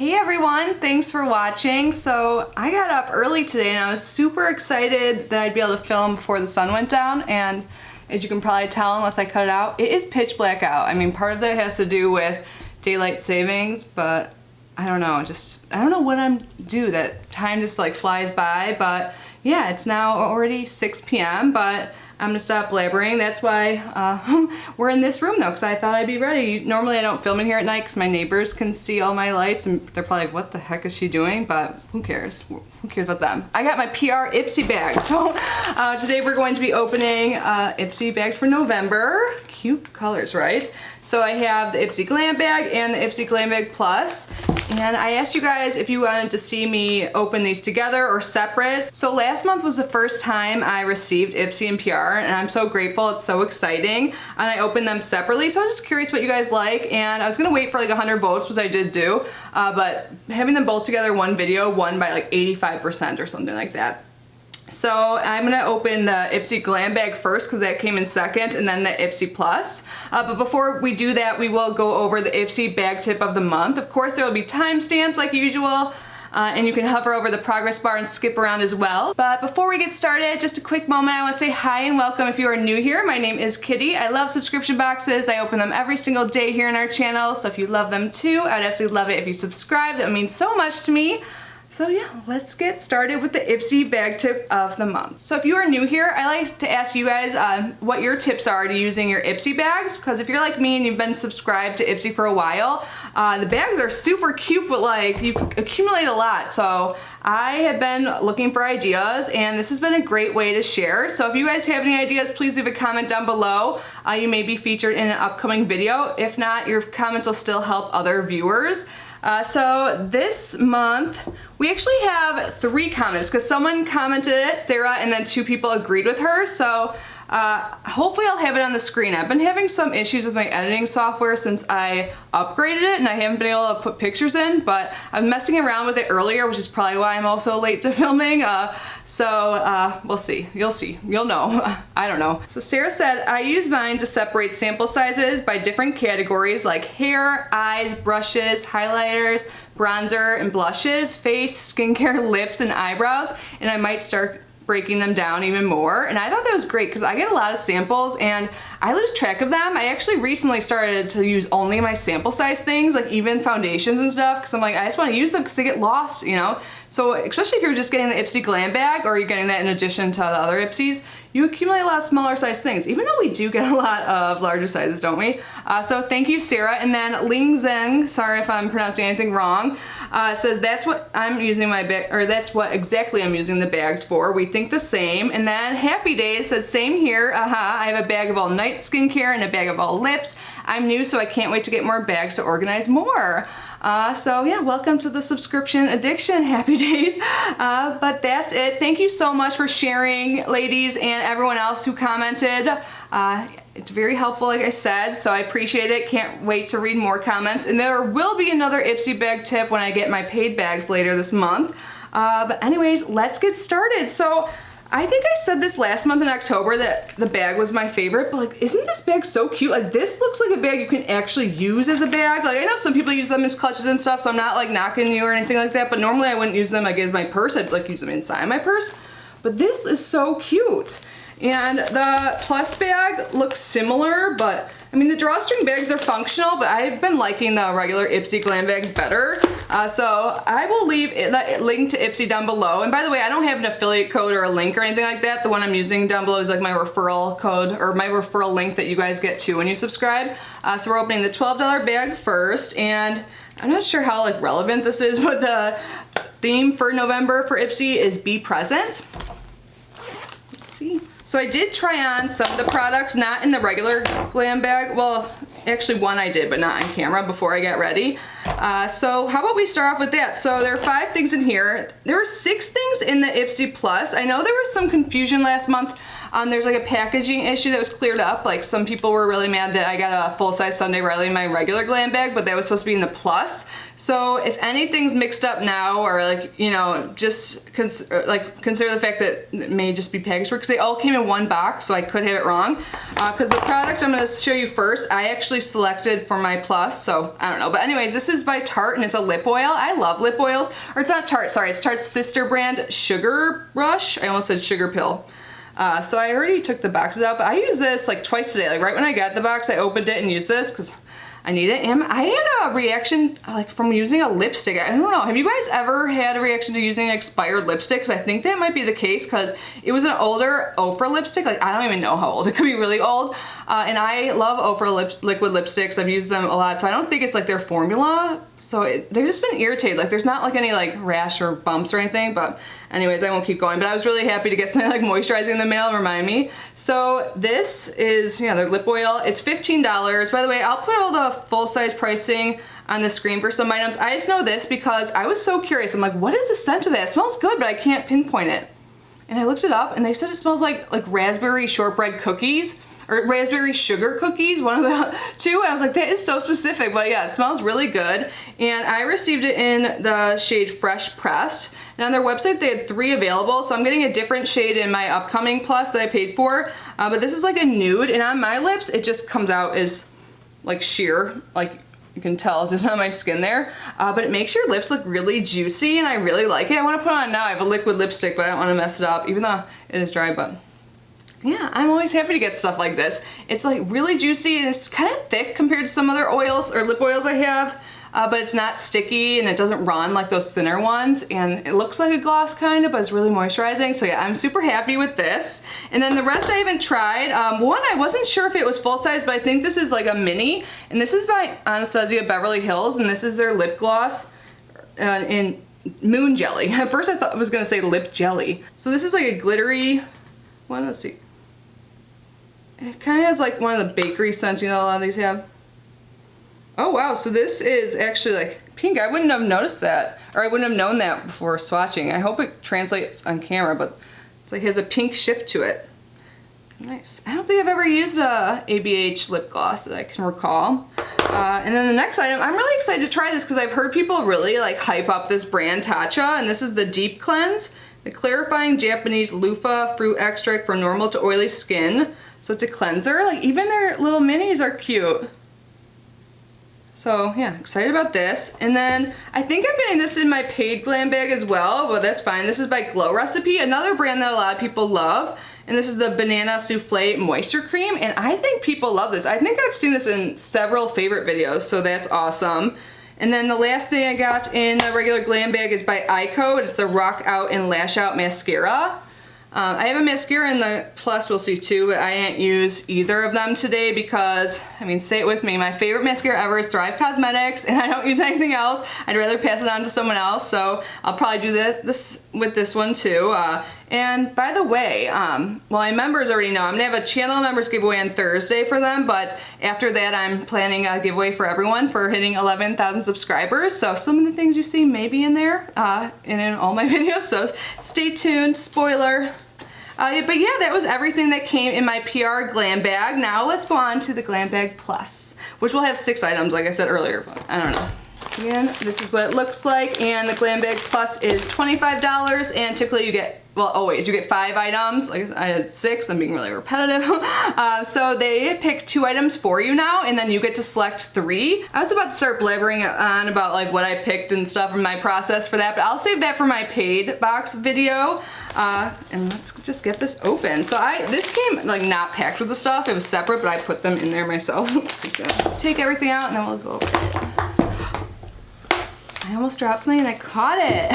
Hey everyone, thanks for watching. So I got up early today and I was super excited that I'd be able to film before the sun went down, and as you can probably tell unless I cut it out, it is pitch black out. I mean, part of that has to do with daylight savings, but I don't know, I don't know what I'm due. That time just like flies by, but yeah, it's now already 6 p.m., but I'm gonna stop blabbering. That's why we're in this room though, because I thought I'd be ready. Normally I don't film in here at night because my neighbors can see all my lights and they're probably like, what the heck is she doing? But who cares? Who cares about them? I got my PR Ipsy bag. So today we're going to be opening Ipsy bags for November. Cute colors, right? So I have the Ipsy Glam Bag and the Ipsy Glam Bag Plus. And I asked you guys if you wanted to see me open these together or separate. So last month was the first time I received Ipsy and PR, and I'm so grateful, it's so exciting. And I opened them separately, so I was just curious what you guys like, and I was gonna wait for like 100 votes, which I did do, but having them both together one video won by like 85% or something like that. So I'm gonna open the Ipsy Glam Bag first because that came in second, and then the Ipsy Plus. But before we do that, we will go over the Ipsy Bag Tip of the month. Of course, there will be timestamps like usual, and you can hover over the progress bar and skip around as well. But before we get started, just a quick moment, I want to say hi and welcome if you are new here. My name is Kitty. I love subscription boxes. I open them every single day here in our channel, so if you love them too, I would absolutely love it if you subscribe. That would mean so much to me. So yeah, let's get started with the Ipsy Bag Tip of the month. So if you are new here, I like to ask you guys what your tips are to using your Ipsy bags, because if you're like me and you've been subscribed to Ipsy for a while, the bags are super cute, but like you accumulate a lot. So I have been looking for ideas, and this has been a great way to share. So if you guys have any ideas, please leave a comment down below. You may be featured in an upcoming video. If not, your comments will still help other viewers. So this month, we actually have 3 comments because someone commented it, Sarah, and then 2 people agreed with her. So hopefully I'll have it on the screen. I've been having some issues with my editing software since I upgraded it, and I haven't been able to put pictures in, but I'm messing around with it earlier, which is probably why I'm also late to filming. We'll see. You'll know. I don't know. So Sarah said, I use mine to separate sample sizes by different categories like hair, eyes, brushes, highlighters, bronzer, and blushes, face, skincare, lips, and eyebrows, and I might start breaking them down even more. And I thought that was great because I get a lot of samples and I lose track of them. I actually recently started to use only my sample size things, like even foundations and stuff, because I'm like, I just want to use them because they get lost, you know? So especially if you're just getting the Ipsy Glam Bag or you're getting that in addition to the other Ipsys, you accumulate a lot of smaller size things, even though we do get a lot of larger sizes, don't we? So thank you, Sarah. And then Ling Zeng, sorry if I'm pronouncing anything wrong, says that's what I'm using my bag, or that's what exactly I'm using the bags for. We think the same. And then Happy Days says same here. I have a bag of all night skincare and a bag of all lips. I'm new, so I can't wait to get more bags to organize more. So yeah, welcome to the subscription addiction, Happy Days. But that's it. Thank you so much for sharing, ladies, and everyone else who commented. It's very helpful, like I said, so I appreciate it. Can't wait to read more comments. And there will be another Ipsy bag tip when I get my paid bags later this month. But anyways, let's get started. So I think I said this last month in October that the bag was my favorite, but like, isn't this bag so cute? Like, this looks like a bag you can actually use as a bag. Like, I know some people use them as clutches and stuff, so I'm not like knocking you or anything like that, but normally I wouldn't use them like as my purse. I'd like use them inside my purse. But this is so cute. And the Plus bag looks similar, but I mean, the drawstring bags are functional, but I've been liking the regular Ipsy Glam bags better. So I will leave the link to Ipsy down below. And by the way, I don't have an affiliate code or a link or anything like that. The one I'm using down below is like my referral code or my referral link that you guys get too when you subscribe. So we're opening the $12 bag first, and I'm not sure how like relevant this is, but the theme for November for Ipsy is Be Present. Let's see. So I did try on some of the products, not in the regular glam bag. Well, actually one I did, but not on camera before I got ready. So how about we start off with that? So there are 5 things in here. There were 6 things in the Ipsy Plus. I know there was some confusion last month There's like a packaging issue that was cleared up. Like some people were really mad that I got a full-size Sunday Riley in my regular glam bag, but that was supposed to be in the plus. So if anything's mixed up now, or like, you know, just consider the fact that it may just be packaged because they all came in one box, so I could have it wrong. Because the product I'm going to show you first, I actually selected for my plus, so I don't know. But anyways, this is by Tarte and it's a lip oil. I love lip oils. Or it's not Tarte, sorry, it's Tarte's sister brand, Sugar Rush. I almost said Sugar Pill. So I already took the boxes out, but I use this like twice a day. Like right when I got the box, I opened it and used this because I need it. And I had a reaction like from using a lipstick. I don't know, have you guys ever had a reaction to using an expired lipstick? Because I think that might be the case because it was an older Ofra lipstick. Like I don't even know how old, it could be really old. And I love Ofra liquid lipsticks. I've used them a lot, so I don't think it's like their formula. So they've just been irritated. Like there's not like any like rash or bumps or anything, but anyways, I won't keep going. But I was really happy to get something like moisturizing in the mail and remind me. So this is, yeah, their lip oil. It's $15. By the way, I'll put all the full-size pricing on the screen for some items. I just know this because I was so curious. I'm like, what is the scent of that? It smells good, but I can't pinpoint it. And I looked it up and they said it smells like raspberry shortbread cookies. Or raspberry sugar cookies, one of the two. And I was like, that is so specific, but yeah, it smells really good. And I received it in the shade Fresh Pressed. And on their website, they had 3 available. So I'm getting a different shade in my upcoming plus that I paid for. But this is like a nude, and on my lips, it just comes out as like sheer, like you can tell just on my skin there. But it makes your lips look really juicy, and I really like it. I want to put it on now. I have a liquid lipstick, but I don't want to mess it up, even though it is dry, but yeah, I'm always happy to get stuff like this. It's like really juicy and it's kind of thick compared to some other oils or lip oils I have, but it's not sticky and it doesn't run like those thinner ones, and it looks like a gloss kind of, but it's really moisturizing. So yeah, I'm super happy with this. And then the rest I haven't tried. One, I wasn't sure if it was full size, but I think this is like a mini, and this is by Anastasia Beverly Hills, and this is their lip gloss in Moon Jelly. At first I thought I was gonna say lip jelly. So this is like a glittery one. Let's see. It kind of has like one of the bakery scents, you know, a lot of these have. Oh wow, so this is actually like pink. I wouldn't have noticed that, or I wouldn't have known that before swatching. I hope it translates on camera, but it's like it has a pink shift to it. Nice. I don't think I've ever used a ABH lip gloss that I can recall. And then the next item, I'm really excited to try this because I've heard people really like hype up this brand Tatcha, and this is the Deep Cleanse, the clarifying Japanese loofah fruit extract for normal to oily skin. So it's a cleanser. Like even their little minis are cute. So yeah, excited about this. And then I think I'm getting this in my paid glam bag as well, but that's fine. This is by Glow Recipe, another brand that a lot of people love. And this is the Banana Souffle Moisture Cream, and I think people love this. I think I've seen this in several favorite videos, so that's awesome. And then the last thing I got in the regular glam bag is by Ico. It's the Rock Out and Lash Out Mascara. I have a mascara in the plus, we'll see too, but I didn't use either of them today because, I mean, say it with me, my favorite mascara ever is Thrive Cosmetics, and I don't use anything else. I'd rather pass it on to someone else, so I'll probably do this with this one too. And by the way, well, my members already know, I'm gonna have a channel members giveaway on Thursday for them, but after that I'm planning a giveaway for everyone for hitting 11,000 subscribers. So some of the things you see may be in there and in all my videos, so stay tuned, spoiler. But yeah, that was everything that came in my PR glam bag. Now let's go on to the glam bag plus, which will have 6 items like I said earlier, but I don't know. Again, this is what it looks like, and the glam bag plus is $25, and typically you get, well, always, you get 5 items. Like I had 6, I'm being really repetitive. So they pick 2 items for you now, and then you get to select 3. I was about to start blabbering on about like what I picked and stuff and my process for that, but I'll save that for my paid box video. And let's just get this open. So this came like not packed with the stuff, it was separate, but I put them in there myself. Just gonna take everything out and then we'll go over it. I almost dropped something and I caught it.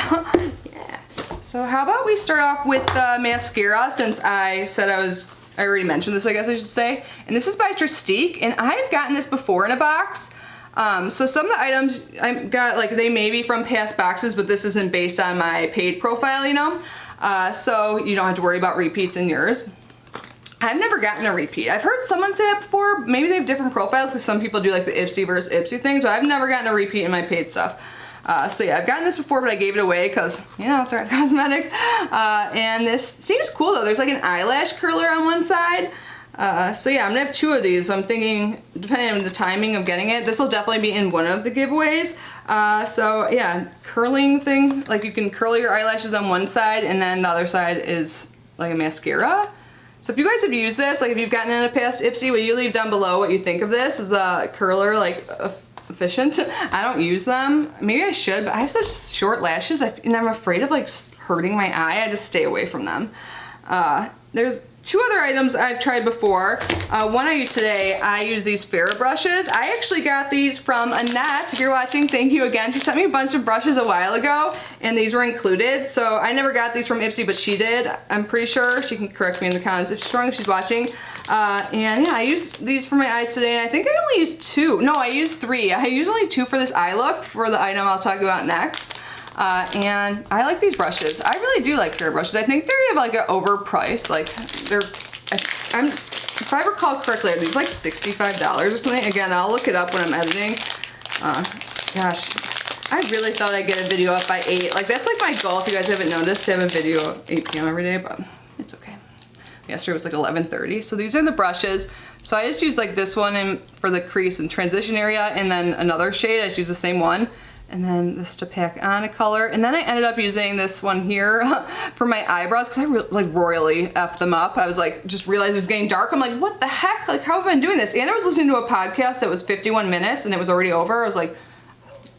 Yeah. So how about we start off with the mascara, since I said I already mentioned this, I guess I should say. And this is by Trestique, and I've gotten this before in a box. So some of the items I got, like they may be from past boxes, but this isn't based on my paid profile, you know? So you don't have to worry about repeats in yours. I've never gotten a repeat. I've heard someone say that before. Maybe they have different profiles because some people do like the Ipsy versus Ipsy things, but I've never gotten a repeat in my paid stuff. So yeah, I've gotten this before, but I gave it away because, you know, threat cosmetic. And this seems cool though. There's like an eyelash curler on one side. So yeah, I'm gonna have 2 of these. So I'm thinking, depending on the timing of getting it, this will definitely be in one of the giveaways. So yeah, curling thing, like you can curl your eyelashes on one side and then the other side is like a mascara. So if you guys have used this, like if you've gotten in a past Ipsy, will you leave down below what you think of this? Is a curler like efficient? I don't use them. Maybe I should, but I have such short lashes and I'm afraid of like hurting my eye. I just stay away from them. There's 2 other items I've tried before. One I use today, I use these Farrah brushes. I actually got these from Annette. If you're watching, thank you again. She sent me a bunch of brushes a while ago and these were included. So I never got these from Ipsy, but she did. I'm pretty sure. She can correct me in the comments if she's wrong, if she's watching. And yeah, I used these for my eyes today and I think I only used 2. No, I used 3. I used only 2 for this eye look for the item I'll talk about next. And I like these brushes. I really do like Farrah brushes. I think they're like an overpriced, like they're, if I recall correctly, are these like $65 or something? Again, I'll look it up when I'm editing. Gosh, I really thought I'd get a video up by 8. Like that's like my goal, if you guys haven't noticed, to have a video at 8 p.m. every day, but it's okay. Yesterday was like 11:30. So these are the brushes. So I just use like this one for the crease and transition area, and then another shade, I just use the same one. And then this to pack on a color. And then I ended up using this one here for my eyebrows because I like royally effed them up. I was like, just realized it was getting dark. I'm like, what the heck? Like, how have I been doing this? And I was listening to a podcast that was 51 minutes and it was already over. I was like,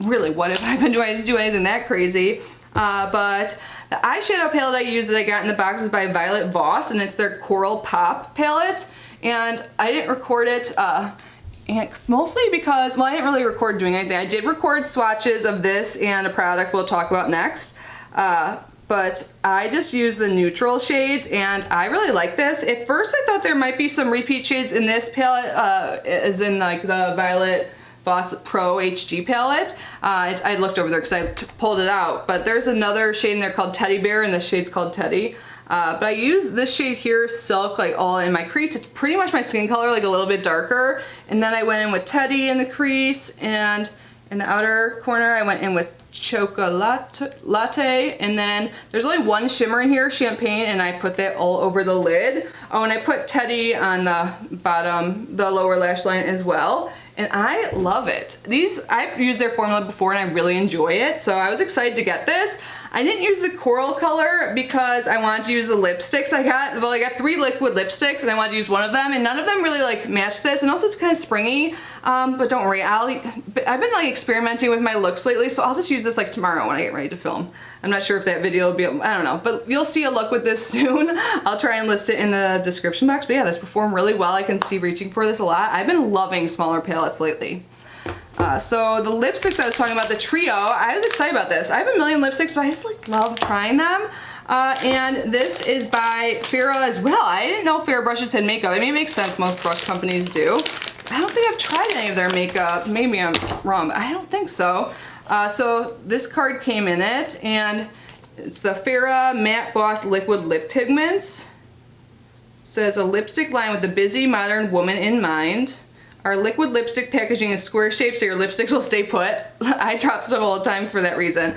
really, what have I been doing? I didn't do anything that crazy. But the eyeshadow palette I use that I got in the box is by Violet Voss, and it's their Coral Pop palette. And I didn't record it, and mostly because, well, I didn't really record doing anything. I did record swatches of this and a product we'll talk about next. But I just use the neutral shades and I really like this. At first I thought there might be some repeat shades in this palette, as in like the Violet Voss Pro HG palette. I looked over there because I pulled it out, but there's another shade in there called Teddy Bear and the shade's called Teddy. But I use this shade here, Silk, like all in my crease. It's pretty much my skin color, like a little bit darker. And then I went in with Teddy in the crease, and in the outer corner I went in with Chocolate Latte, and then there's only one shimmer in here, Champagne, and I put that all over the lid. Oh, and I put Teddy on the bottom, the lower lash line as well. And I love it. I've used their formula before and I really enjoy it, so I was excited to get this. I didn't use the coral color because I wanted to use the lipsticks I got. Well, I got 3 liquid lipsticks and I wanted to use one of them, and none of them really like match this, and also it's kind of springy. But don't worry, I've been like experimenting with my looks lately, so I'll just use this like tomorrow when I get ready to film. I'm not sure if that video will be, I don't know, but you'll see a look with this soon. I'll try and list it in the description box, but yeah, this performed really well. I can see reaching for this a lot. I've been loving smaller palettes lately. So the lipsticks I was talking about, the trio, I was excited about this. I have a million lipsticks, but I just like love trying them. And this is by Farrah as well. I didn't know Farrah brushes had makeup. I mean, it makes sense, most brush companies do. I don't think I've tried any of their makeup. Maybe I'm wrong. I don't think so. So this card came in it, and it's the Farrah Matte Gloss Liquid Lip Pigments. It says a lipstick line with the busy modern woman in mind. Our liquid lipstick packaging is square shaped so your lipsticks will stay put. I drop stuff all the time for that reason.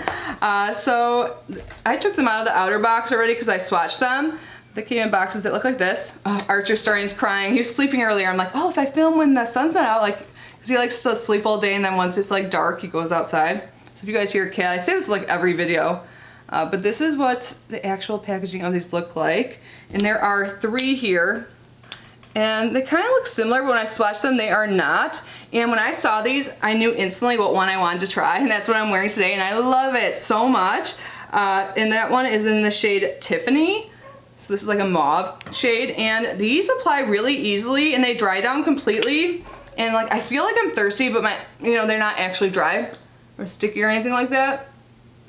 So I took them out of the outer box already because I swatched them. They came in boxes that look like this. Oh, Archer's starting, he's crying. He was sleeping earlier. I'm like, oh, if I film when the sun's not out, like, because he likes to sleep all day and then once it's like dark, he goes outside. So if you guys hear a cat, I say this like every video. But this is what the actual packaging of these look like. And there are 3 here. And they kind of look similar, but when I swatched them, they are not. And when I saw these, I knew instantly what one I wanted to try, and that's what I'm wearing today, and I love it so much. And that one is in the shade Tiffany. So this is like a mauve shade, and these apply really easily, and they dry down completely. And like, I feel like I'm thirsty, but they're not actually dry or sticky or anything like that.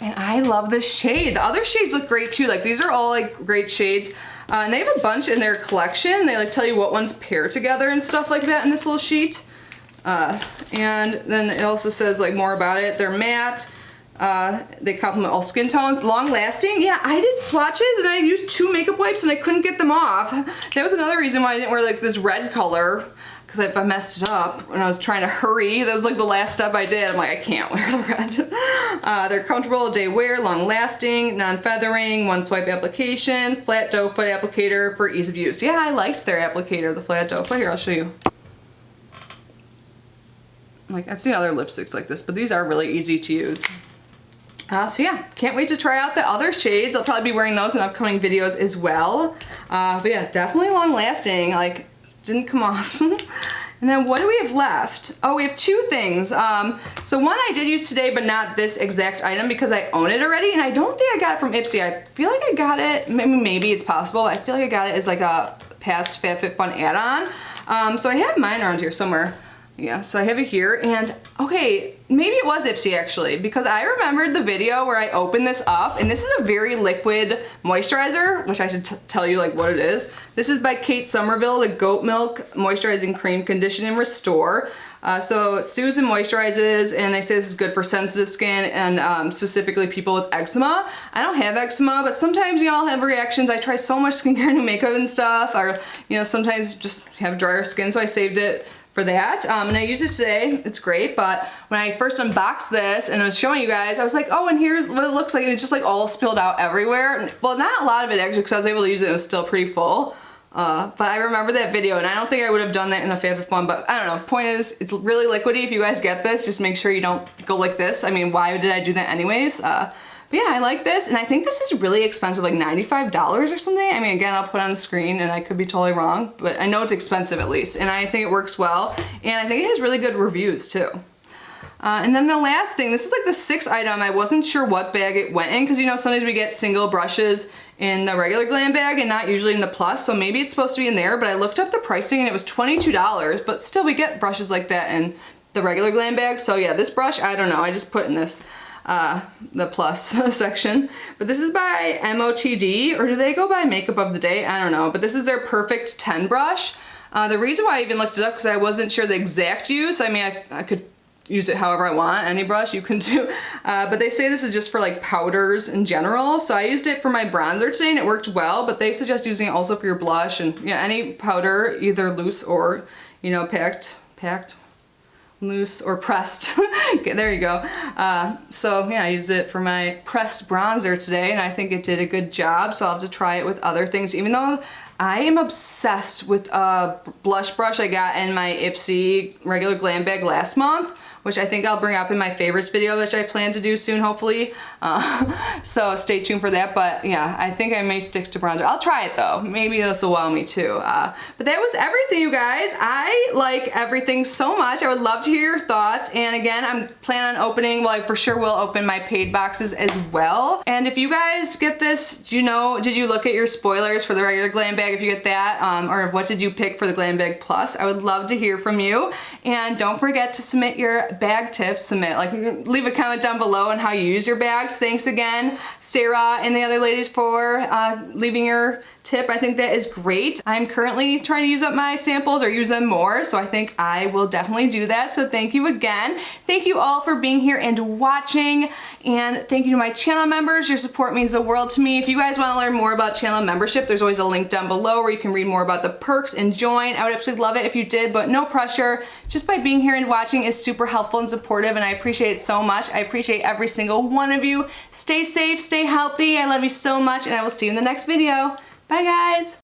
And I love this shade. The other shades look great too. Like, these are all like great shades. And they have a bunch in their collection. They like tell you what ones pair together and stuff like that in this little sheet. And then it also says like more about it. They're matte. They complement all skin tones. Long lasting. Yeah, I did swatches and I used 2 makeup wipes and I couldn't get them off. That was another reason why I didn't wear like this red color, because if I messed it up when I was trying to hurry, that was like the last step I did. I'm like, I can't wear the red. They're comfortable, day wear, long lasting, non-feathering, one swipe application, flat doe foot applicator for ease of use. Yeah, I liked their applicator, the flat doe foot. Here, I'll show you. Like, I've seen other lipsticks like this, but these are really easy to use. So yeah, can't wait to try out the other shades. I'll probably be wearing those in upcoming videos as well. But yeah, definitely long lasting, like didn't come off. And then what do we have left? Oh, we have two things. So one I did use today, but not this exact item because I own it already. And I don't think I got it from Ipsy. I feel like I got it, maybe it's possible. I feel like I got it as like a past FabFitFun add-on. So I have mine around here somewhere. Yeah, so I have it here, and okay, maybe it was Ipsy actually, because I remembered the video where I opened this up, and this is a very liquid moisturizer, which I should tell you like what it is. This is by Kate Somerville, the Goat Milk Moisturizing Cream Condition and Restore. So Susan moisturizes, and they say this is good for sensitive skin and specifically people with eczema. I don't have eczema, but sometimes y'all have reactions. I try so much skincare and makeup and stuff, or you know, sometimes just have drier skin, so I saved it for that. And I use it today. It's great, but when I first unboxed this and I was showing you guys, I was like, oh, and here's what it looks like, and it's just like all spilled out everywhere. Well, not a lot of it actually, because I was able to use it, it was still pretty full. But I remember that video, and I don't think I would have done that in the FabFitFun, but I don't know. Point is, it's really liquidy. If you guys get this, just make sure you don't go like this. I mean, why did I do that anyways? But yeah, I like this, and I think this is really expensive, like $95 or something. I mean, again, I'll put it on the screen, and I could be totally wrong, but I know it's expensive at least, and I think it works well, and I think it has really good reviews too. And then the last thing, this was like the sixth item. I wasn't sure what bag it went in, because you know, sometimes we get single brushes in the regular Glam bag and not usually in the plus, so maybe it's supposed to be in there, but I looked up the pricing and it was $22, but still we get brushes like that in the regular Glam bag. So yeah, this brush, I don't know, I just put in this the plus section, but this is by MOTD, or do they go by Makeup of the Day? I don't know, but this is their Perfect 10 brush. The reason why I even looked it up because I wasn't sure the exact use. I mean, I could use it however I want, any brush you can do, but they say this is just for like powders in general, so I used it for my bronzer today and it worked well, but they suggest using it also for your blush and you know, any powder, either loose or you know, packed, loose or pressed. Okay, there you go. So yeah, I used it for my pressed bronzer today and I think it did a good job, so I'll have to try it with other things, even though I am obsessed with a blush brush I got in my Ipsy regular Glam bag last month, which I think I'll bring up in my favorites video, which I plan to do soon, hopefully. So stay tuned for that, but yeah, I think I may stick to bronzer. I'll try it though. Maybe this will wow me too. But that was everything, you guys. I like everything so much. I would love to hear your thoughts. And again, I'm planning on opening, well, I for sure will open my paid boxes as well. And if you guys get this, you know, did you look at your spoilers for the regular Glam bag if you get that? Or what did you pick for the Glam bag plus? I would love to hear from you. And don't forget to submit your bag tips, leave a comment down below on how you use your bags. Thanks again, Sarah and the other ladies, for leaving your tip. I think that is great. I'm currently trying to use up my samples or use them more, so I think I will definitely do that. So thank you again. Thank you all for being here and watching, and thank you to my channel members. Your support means the world to me. If you guys want to learn more about channel membership, there's always a link down below where you can read more about the perks and join. I would absolutely love it if you did, but no pressure. Just by being here and watching is super helpful and supportive, and I appreciate it so much. I appreciate every single one of you. Stay safe, stay healthy. I love you so much, and I will see you in the next video. Bye, guys.